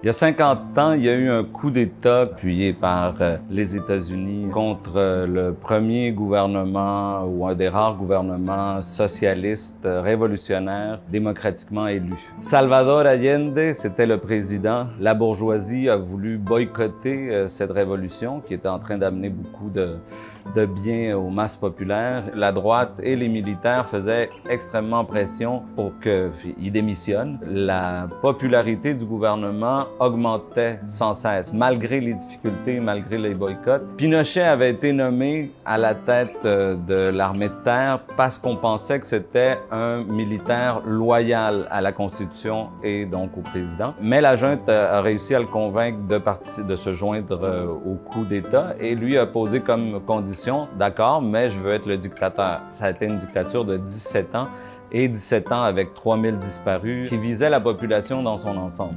Il y a 50 ans, il y a eu un coup d'État appuyé par les États-Unis contre le premier gouvernement ou un des rares gouvernements socialistes révolutionnaires démocratiquement élus. Salvador Allende, c'était le président. La bourgeoisie a voulu boycotter cette révolution qui était en train d'amener beaucoup de bien aux masses populaires. La droite et les militaires faisaient extrêmement pression pour qu'il démissionne. La popularité du gouvernement augmentait sans cesse, malgré les difficultés, malgré les boycotts. Pinochet avait été nommé à la tête de l'armée de terre parce qu'on pensait que c'était un militaire loyal à la Constitution et donc au président. Mais la junte a réussi à le convaincre de se joindre au coup d'État et lui a posé comme condition: d'accord, mais je veux être le dictateur. Ça a été une dictature de 17 ans et 17 ans avec 3000 disparus qui visait la population dans son ensemble.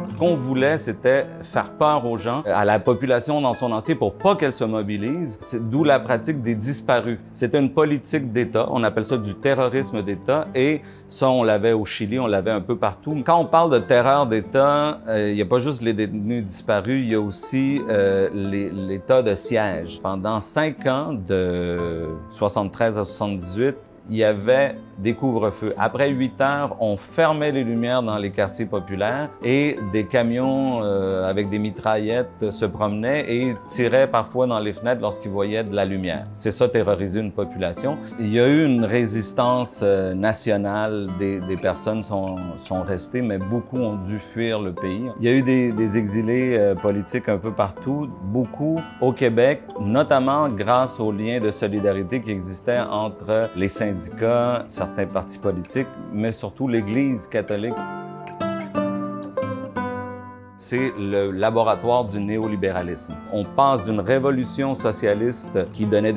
Ce qu'on voulait, c'était faire peur aux gens, à la population dans son entier pour pas qu'elle se mobilise, d'où la pratique des disparus. C'était une politique d'État, on appelle ça du terrorisme d'État et ça, on l'avait au Chili, on l'avait un peu partout. Quand on parle de terreur d'État, il n'y a pas juste les détenus disparus, il y a aussi l'état de siège. Pendant 5 ans, de 73 à 78, il y avait des couvre-feux. Après 8 heures, on fermait les lumières dans les quartiers populaires et des camions avec des mitraillettes se promenaient et tiraient parfois dans les fenêtres lorsqu'ils voyaient de la lumière. C'est ça, terroriser une population. Il y a eu une résistance nationale, des personnes sont restées, mais beaucoup ont dû fuir le pays. Il y a eu des exilés politiques un peu partout, beaucoup au Québec, notamment grâce aux liens de solidarité qui existaient entre les syndicats, certains partis politiques, mais surtout l'Église catholique. C'est le laboratoire du néolibéralisme. On passe d'une révolution socialiste qui donnait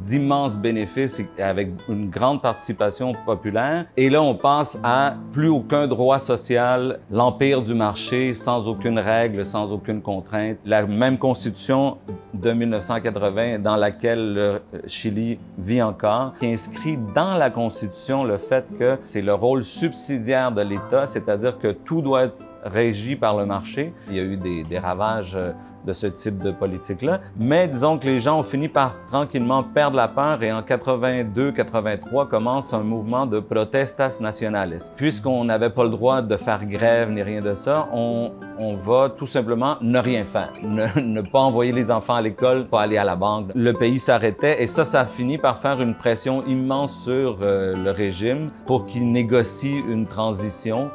d'immenses bénéfices avec une grande participation populaire, et là on passe à plus aucun droit social, l'empire du marché, sans aucune règle, sans aucune contrainte. La même constitution de 1980 dans laquelle le Chili vit encore, qui inscrit dans la constitution le fait que c'est le rôle subsidiaire de l'État, c'est-à-dire que tout doit être régi par le marché. Il y a eu des ravages de ce type de politique-là, mais disons que les gens ont fini par tranquillement perdre la peur et en 82-83 commence un mouvement de protestas nationales. Puisqu'on n'avait pas le droit de faire grève ni rien de ça, on va tout simplement ne rien faire, ne pas envoyer les enfants à l'école, pas aller à la banque. Le pays s'arrêtait et ça a fini par faire une pression immense sur le régime pour qu'il négocie une transition